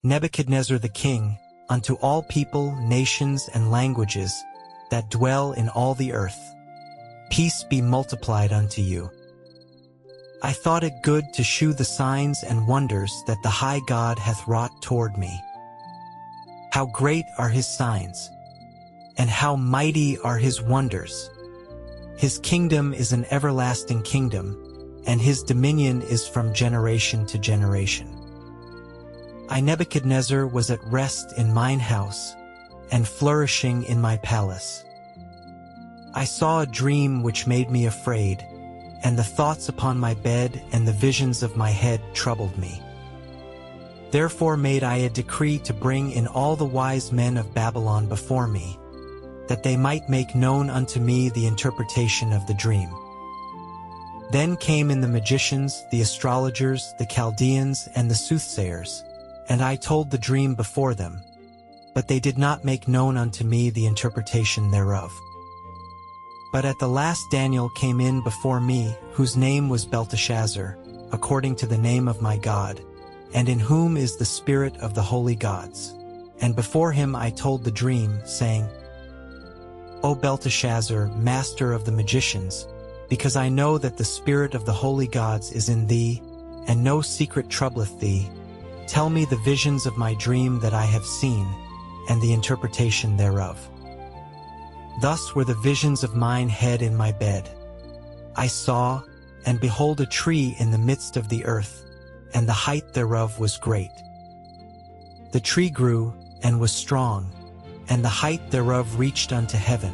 Nebuchadnezzar the king, unto all people, nations, and languages that dwell in all the earth. Peace be multiplied unto you. I thought it good to shew the signs and wonders that the high God hath wrought toward me. How great are his signs, and how mighty are his wonders! His kingdom is an everlasting kingdom, and his dominion is from generation to generation. I, Nebuchadnezzar, was at rest in mine house, and flourishing in my palace. I saw a dream which made me afraid, and the thoughts upon my bed and the visions of my head troubled me. Therefore made I a decree to bring in all the wise men of Babylon before me, that they might make known unto me the interpretation of the dream. Then came in the magicians, the astrologers, the Chaldeans, and the soothsayers, and I told the dream before them, but they did not make known unto me the interpretation thereof. But at the last Daniel came in before me, whose name was Belteshazzar, according to the name of my God, and in whom is the spirit of the holy gods. And before him I told the dream, saying, O Belteshazzar, master of the magicians, because I know that the spirit of the holy gods is in thee, and no secret troubleth thee, tell me the visions of my dream that I have seen, and the interpretation thereof. Thus were the visions of mine head in my bed. I saw, and behold, a tree in the midst of the earth, and the height thereof was great. The tree grew, and was strong, and the height thereof reached unto heaven,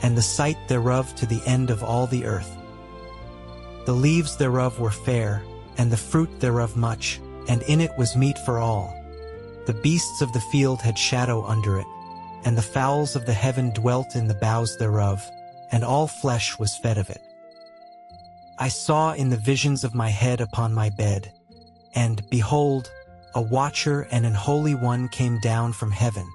and the sight thereof to the end of all the earth. The leaves thereof were fair, and the fruit thereof much, and in it was meat for all. The beasts of the field had shadow under it, and the fowls of the heaven dwelt in the boughs thereof, and all flesh was fed of it. I saw in the visions of my head upon my bed, and, behold, a watcher and an holy one came down from heaven.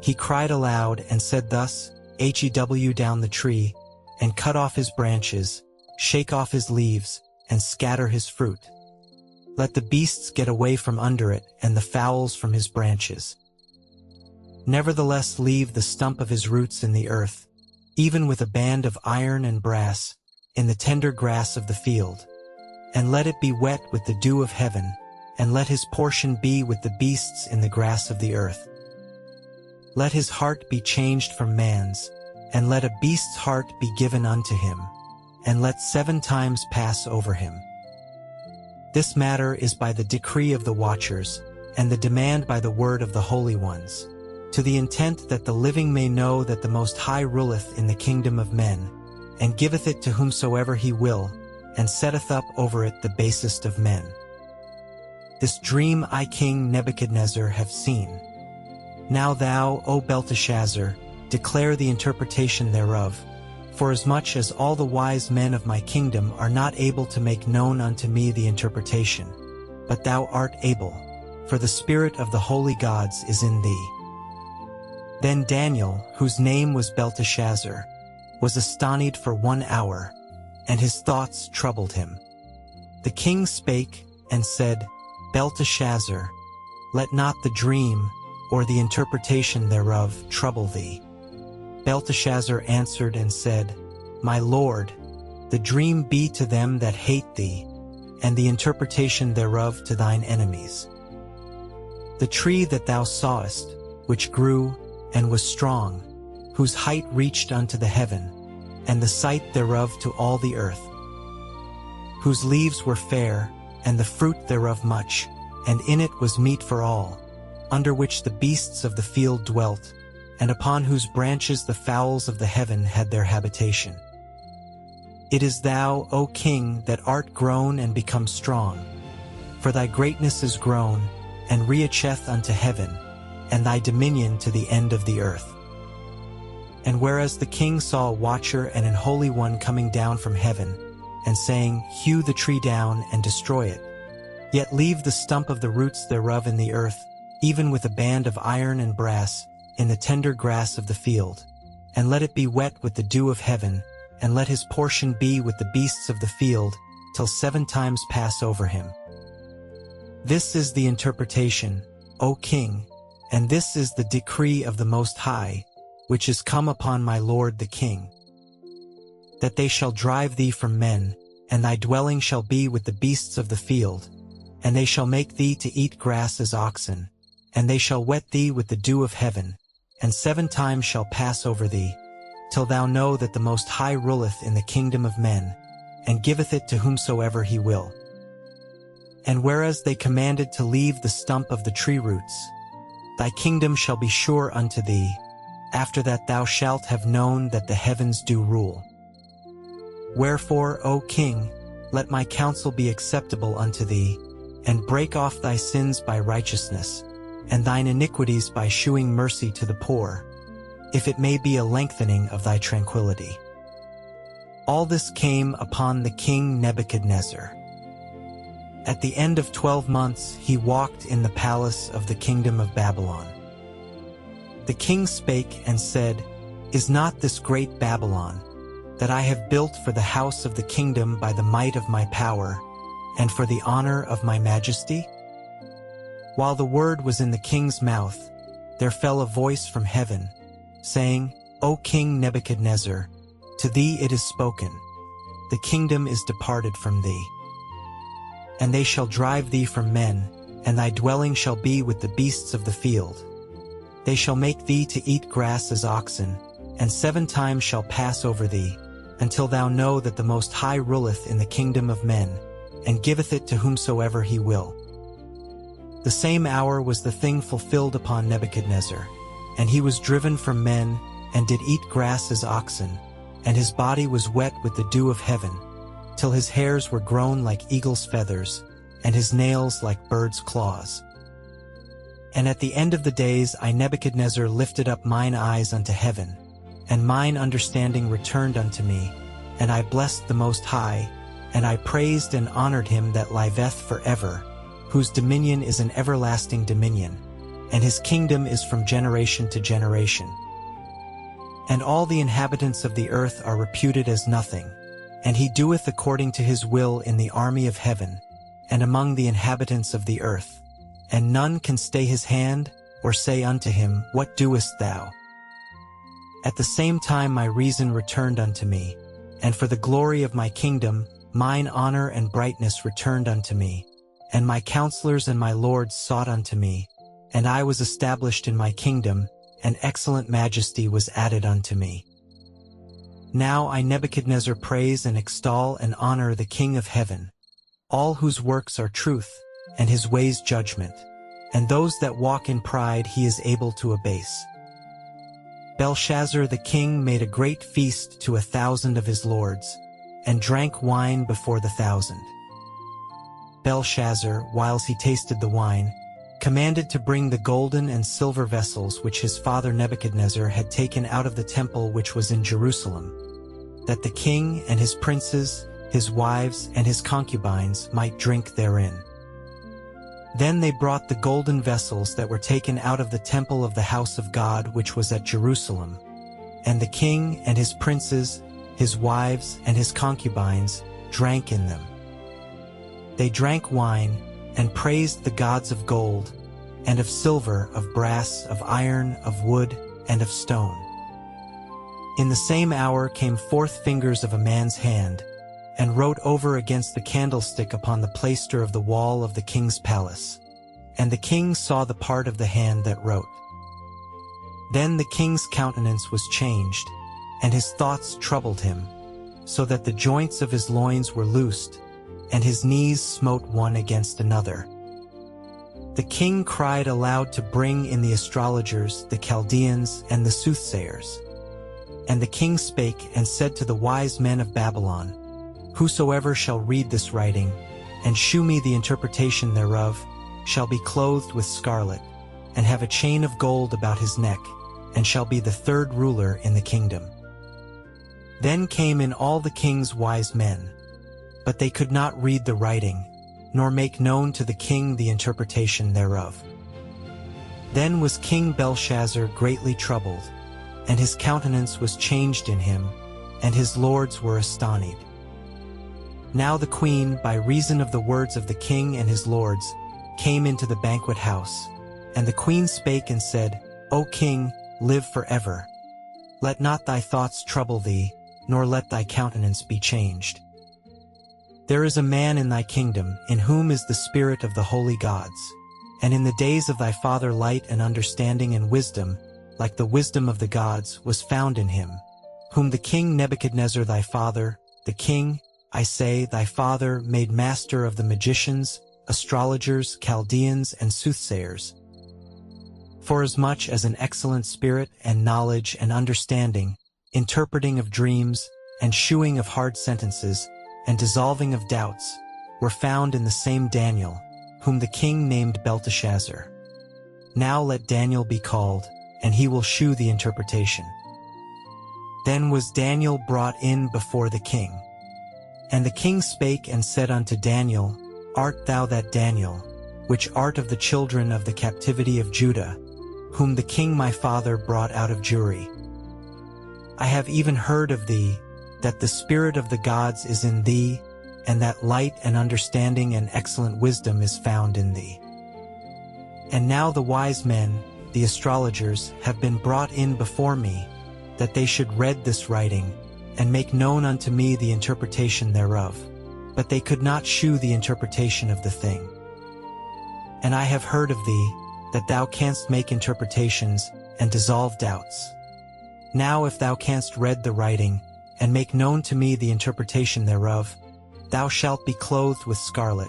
He cried aloud and said thus, Hew down the tree, and cut off his branches, shake off his leaves, and scatter his fruit. Let the beasts get away from under it, and the fowls from his branches. Nevertheless leave the stump of his roots in the earth, even with a band of iron and brass, in the tender grass of the field. And let it be wet with the dew of heaven, and let his portion be with the beasts in the grass of the earth. Let his heart be changed from man's, and let a beast's heart be given unto him, and let 7 times pass over him. This matter is by the decree of the watchers, and the demand by the word of the holy ones, to the intent that the living may know that the Most High ruleth in the kingdom of men, and giveth it to whomsoever he will, and setteth up over it the basest of men. This dream I, King Nebuchadnezzar, have seen. Now thou, O Belteshazzar, declare the interpretation thereof, forasmuch as all the wise men of my kingdom are not able to make known unto me the interpretation, but thou art able, for the spirit of the holy gods is in thee. Then Daniel, whose name was Belteshazzar, was astonied for 1 hour, and his thoughts troubled him. The king spake and said, Belteshazzar, let not the dream or the interpretation thereof trouble thee. Belteshazzar answered and said, My lord, the dream be to them that hate thee, and the interpretation thereof to thine enemies. The tree that thou sawest, which grew and was strong, whose height reached unto the heaven, and the sight thereof to all the earth, whose leaves were fair, and the fruit thereof much, and in it was meat for all, under which the beasts of the field dwelt, and upon whose branches the fowls of the heaven had their habitation. It is thou, O king, that art grown and become strong, for thy greatness is grown, and reacheth unto heaven, and thy dominion to the end of the earth. And whereas the king saw a watcher and an holy one coming down from heaven, and saying, Hew the tree down and destroy it, yet leave the stump of the roots thereof in the earth, even with a band of iron and brass, in the tender grass of the field, and let it be wet with the dew of heaven, and let his portion be with the beasts of the field, till 7 times pass over him. This is the interpretation, O king, and this is the decree of the Most High, which is come upon my lord the king. That they shall drive thee from men, and thy dwelling shall be with the beasts of the field, and they shall make thee to eat grass as oxen, and they shall wet thee with the dew of heaven, and 7 times shall pass over thee, till thou know that the Most High ruleth in the kingdom of men, and giveth it to whomsoever he will. And whereas they commanded to leave the stump of the tree roots, thy kingdom shall be sure unto thee, after that thou shalt have known that the heavens do rule. Wherefore, O king, let my counsel be acceptable unto thee, and break off thy sins by righteousness, and thine iniquities by shewing mercy to the poor, if it may be a lengthening of thy tranquility. All this came upon the king Nebuchadnezzar. At the end of 12 months he walked in the palace of the kingdom of Babylon. The king spake and said, Is not this great Babylon, that I have built for the house of the kingdom by the might of my power, and for the honor of my majesty? While the word was in the king's mouth, there fell a voice from heaven, saying, O King Nebuchadnezzar, to thee it is spoken, the kingdom is departed from thee. And they shall drive thee from men, and thy dwelling shall be with the beasts of the field. They shall make thee to eat grass as oxen, and 7 times shall pass over thee, until thou know that the Most High ruleth in the kingdom of men, and giveth it to whomsoever he will. The same hour was the thing fulfilled upon Nebuchadnezzar, and he was driven from men, and did eat grass as oxen, and his body was wet with the dew of heaven, till his hairs were grown like eagle's feathers, and his nails like birds' claws. And at the end of the days I Nebuchadnezzar lifted up mine eyes unto heaven, and mine understanding returned unto me, and I blessed the Most High, and I praised and honored him that liveth forever, whose dominion is an everlasting dominion, and his kingdom is from generation to generation. And all the inhabitants of the earth are reputed as nothing, and he doeth according to his will in the army of heaven, and among the inhabitants of the earth, and none can stay his hand, or say unto him, What doest thou? At the same time my reason returned unto me, and for the glory of my kingdom, mine honor and brightness returned unto me, and my counselors and my lords sought unto me, and I was established in my kingdom, and excellent majesty was added unto me. Now I Nebuchadnezzar praise and extol and honor the King of heaven, all whose works are truth, and his ways judgment, and those that walk in pride he is able to abase. Belshazzar the king made a great feast to 1,000 of his lords, and drank wine before the 1,000. Belshazzar, whiles he tasted the wine, commanded to bring the golden and silver vessels which his father Nebuchadnezzar had taken out of the temple which was in Jerusalem, that the king and his princes, his wives, and his concubines might drink therein. Then they brought the golden vessels that were taken out of the temple of the house of God which was at Jerusalem, and the king and his princes, his wives, and his concubines drank in them. They drank wine, and praised the gods of gold, and of silver, of brass, of iron, of wood, and of stone. In the same hour came forth fingers of a man's hand, and wrote over against the candlestick upon the plaister of the wall of the king's palace. And the king saw the part of the hand that wrote. Then the king's countenance was changed, and his thoughts troubled him, so that the joints of his loins were loosed, and his knees smote one against another. The king cried aloud to bring in the astrologers, the Chaldeans, and the soothsayers. And the king spake and said to the wise men of Babylon, Whosoever shall read this writing, and shew me the interpretation thereof, shall be clothed with scarlet, and have a chain of gold about his neck, and shall be the 3rd ruler in the kingdom. Then came in all the king's wise men, but they could not read the writing, nor make known to the king the interpretation thereof. Then was King Belshazzar greatly troubled, and his countenance was changed in him, and his lords were astonied. Now the queen, by reason of the words of the king and his lords, came into the banquet house, and the queen spake and said, O king, live forever. Let not thy thoughts trouble thee, nor let thy countenance be changed. There is a man in thy kingdom, in whom is the spirit of the holy gods, and in the days of thy father light and understanding and wisdom, like the wisdom of the gods, was found in him, whom the king Nebuchadnezzar thy father, the king, I say, thy father, made master of the magicians, astrologers, Chaldeans, and soothsayers. Forasmuch as an excellent spirit and knowledge and understanding, interpreting of dreams, and shewing of hard sentences, and dissolving of doubts, were found in the same Daniel, whom the king named Belteshazzar. Now let Daniel be called, and he will shew the interpretation. Then was Daniel brought in before the king. And the king spake and said unto Daniel, Art thou that Daniel, which art of the children of the captivity of Judah, whom the king my father brought out of Jewry? I have even heard of thee, that the spirit of the gods is in thee, and that light and understanding and excellent wisdom is found in thee. And now the wise men, the astrologers, have been brought in before me, that they should read this writing, and make known unto me the interpretation thereof. But they could not shew the interpretation of the thing. And I have heard of thee, that thou canst make interpretations, and dissolve doubts. Now if thou canst read the writing, and make known to me the interpretation thereof, thou shalt be clothed with scarlet,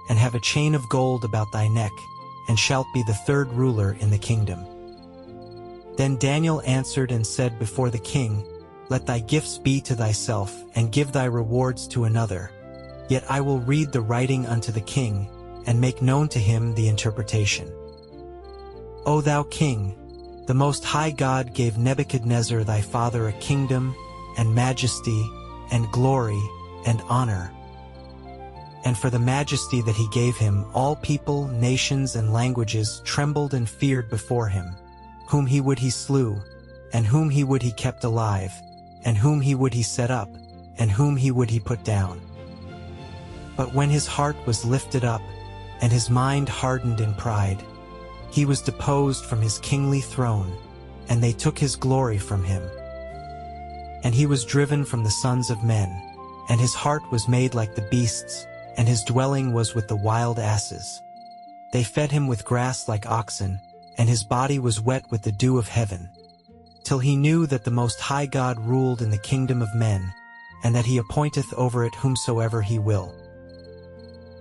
and have a chain of gold about thy neck, and shalt be the third ruler in the kingdom. Then Daniel answered and said before the king, Let thy gifts be to thyself, and give thy rewards to another. Yet I will read the writing unto the king, and make known to him the interpretation. O thou king, the Most High God gave Nebuchadnezzar thy father a kingdom, and majesty, and glory, and honor. And for the majesty that he gave him, all people, nations, and languages trembled and feared before him. Whom he would he slew, and whom he would he kept alive, and whom he would he set up, and whom he would he put down. But when his heart was lifted up, and his mind hardened in pride, he was deposed from his kingly throne, and they took his glory from him. And he was driven from the sons of men, and his heart was made like the beasts, and his dwelling was with the wild asses. They fed him with grass like oxen, and his body was wet with the dew of heaven, till he knew that the Most High God ruled in the kingdom of men, and that he appointeth over it whomsoever he will.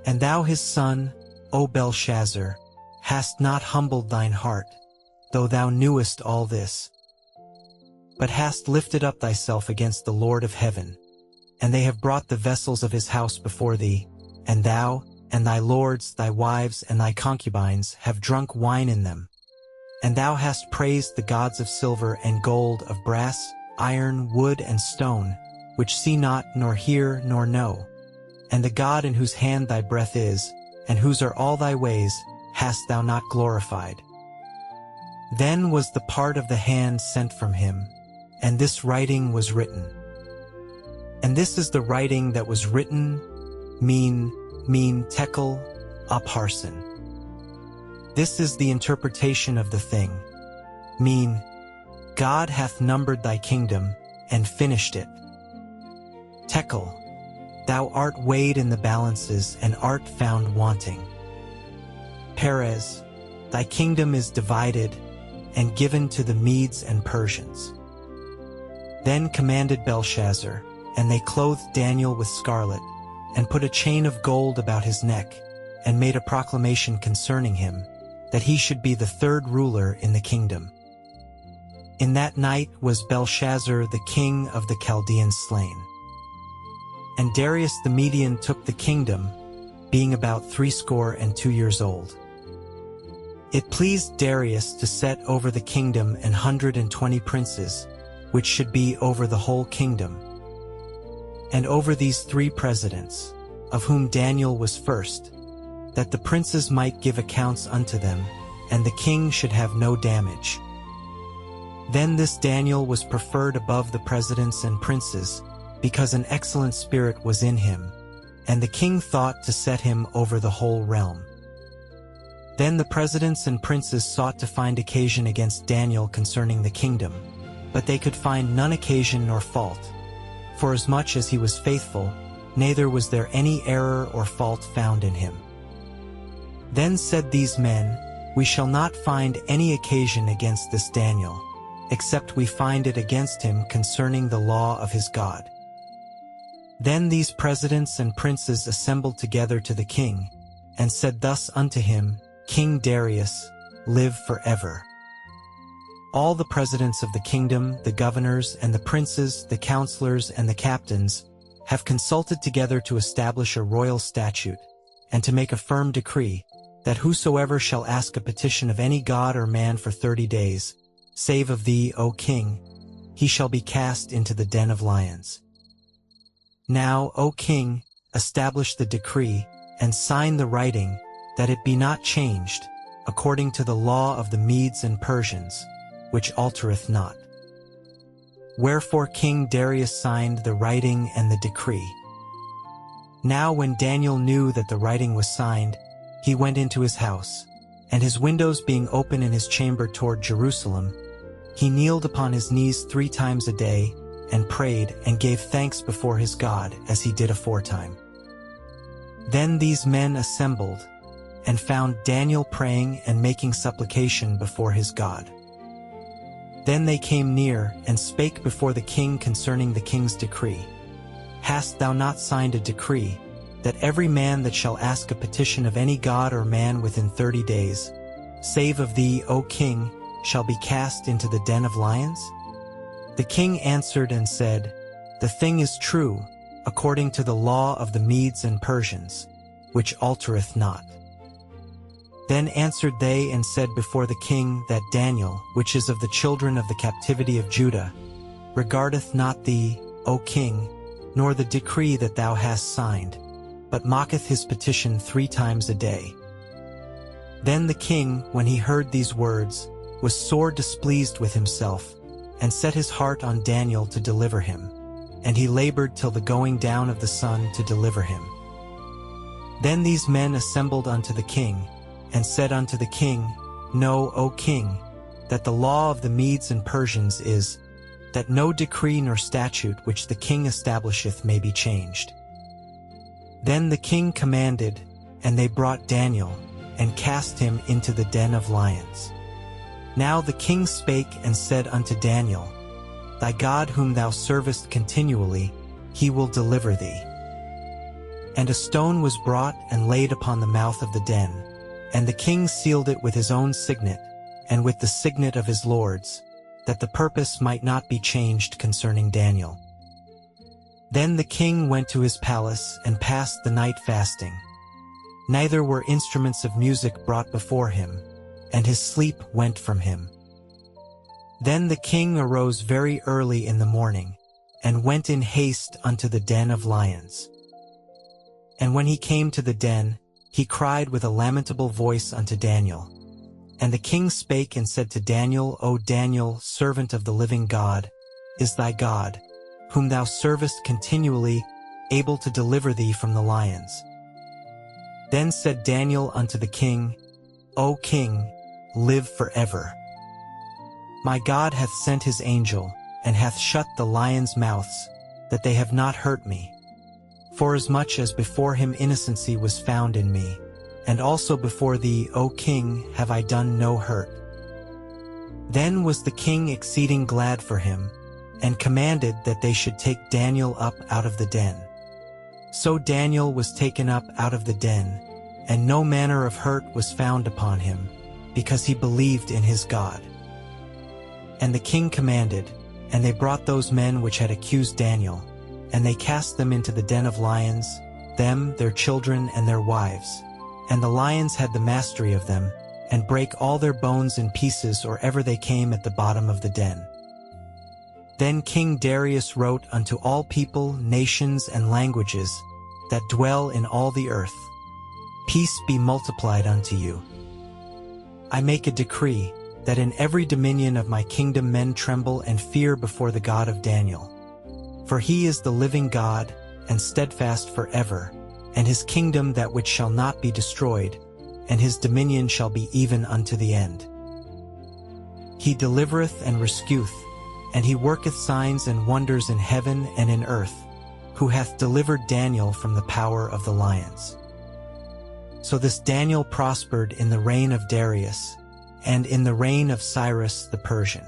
And thou his son, O Belshazzar, hast not humbled thine heart, though thou knewest all this, but hast lifted up thyself against the Lord of heaven, and they have brought the vessels of his house before thee, and thou, and thy lords, thy wives, and thy concubines have drunk wine in them. And thou hast praised the gods of silver and gold, of brass, iron, wood, and stone, which see not, nor hear, nor know. And the God in whose hand thy breath is, and whose are all thy ways, hast thou not glorified. Then was the part of the hand sent from him, and this writing was written. And this is the writing that was written, mean tekel, upharsin. This is the interpretation of the thing. God hath numbered thy kingdom, and finished it. Tekel, thou art weighed in the balances, and art found wanting. Perez, thy kingdom is divided, and given to the Medes and Persians. Then commanded Belshazzar, and they clothed Daniel with scarlet, and put a chain of gold about his neck, and made a proclamation concerning him, that he should be the third ruler in the kingdom. In that night was Belshazzar the king of the Chaldeans slain. And Darius the Median took the kingdom, being about 62 years old. It pleased Darius to set over the kingdom 120 princes, which should be over the whole kingdom. And over these 3 presidents, of whom Daniel was first, that the princes might give accounts unto them, and the king should have no damage. Then this Daniel was preferred above the presidents and princes, because an excellent spirit was in him, and the king thought to set him over the whole realm. Then the presidents and princes sought to find occasion against Daniel concerning the kingdom, but they could find none occasion nor fault. Forasmuch as he was faithful, neither was there any error or fault found in him. Then said these men, We shall not find any occasion against this Daniel, except we find it against him concerning the law of his God. Then these presidents and princes assembled together to the king, and said thus unto him, King Darius, live forever. All the presidents of the kingdom, the governors and the princes, the counselors and the captains, have consulted together to establish a royal statute, and to make a firm decree, that whosoever shall ask a petition of any god or man for 30 days, save of thee, O king, he shall be cast into the den of lions. Now, O king, establish the decree, and sign the writing, that it be not changed, according to the law of the Medes and Persians, which altereth not. Wherefore King Darius signed the writing and the decree. Now when Daniel knew that the writing was signed, he went into his house, and his windows being open in his chamber toward Jerusalem, he kneeled upon his knees 3 times a day, and prayed and gave thanks before his God, as he did aforetime. Then these men assembled, and found Daniel praying and making supplication before his God. Then they came near, and spake before the king concerning the king's decree. Hast thou not signed a decree, that every man that shall ask a petition of any god or man within 30 days, save of thee, O king, shall be cast into the den of lions? The king answered and said, The thing is true, according to the law of the Medes and Persians, which altereth not. Then answered they and said before the king that Daniel, which is of the children of the captivity of Judah, regardeth not thee, O king, nor the decree that thou hast signed, but mocketh his petition 3 times a day. Then the king, when he heard these words, was sore displeased with himself, and set his heart on Daniel to deliver him, and he labored till the going down of the sun to deliver him. Then these men assembled unto the king, and said unto the king, Know, O king, that the law of the Medes and Persians is, that no decree nor statute which the king establisheth may be changed. Then the king commanded, and they brought Daniel, and cast him into the den of lions. Now the king spake and said unto Daniel, Thy God whom thou servest continually, he will deliver thee. And a stone was brought and laid upon the mouth of the den, and the king sealed it with his own signet, and with the signet of his lords, that the purpose might not be changed concerning Daniel. Then the king went to his palace and passed the night fasting. Neither were instruments of music brought before him, and his sleep went from him. Then the king arose very early in the morning, and went in haste unto the den of lions. And when he came to the den, he cried with a lamentable voice unto Daniel. And the king spake and said to Daniel, O Daniel, servant of the living God, is thy God, whom thou servest continually, able to deliver thee from the lions? Then said Daniel unto the king, O king, live forever. My God hath sent his angel, and hath shut the lions' mouths, that they have not hurt me. Forasmuch as before him innocency was found in me, and also before thee, O king, have I done no hurt. Then was the king exceeding glad for him, and commanded that they should take Daniel up out of the den. So Daniel was taken up out of the den, and no manner of hurt was found upon him, because he believed in his God. And the king commanded, and they brought those men which had accused Daniel, and they cast them into the den of lions, them, their children, and their wives. And the lions had the mastery of them, and brake all their bones in pieces or ever they came at the bottom of the den. Then King Darius wrote unto all people, nations, and languages, that dwell in all the earth, Peace be multiplied unto you. I make a decree, that in every dominion of my kingdom men tremble and fear before the God of Daniel. For he is the living God, and steadfast forever, and his kingdom that which shall not be destroyed, and his dominion shall be even unto the end. He delivereth and rescueth, and he worketh signs and wonders in heaven and in earth, who hath delivered Daniel from the power of the lions. So this Daniel prospered in the reign of Darius, and in the reign of Cyrus the Persian.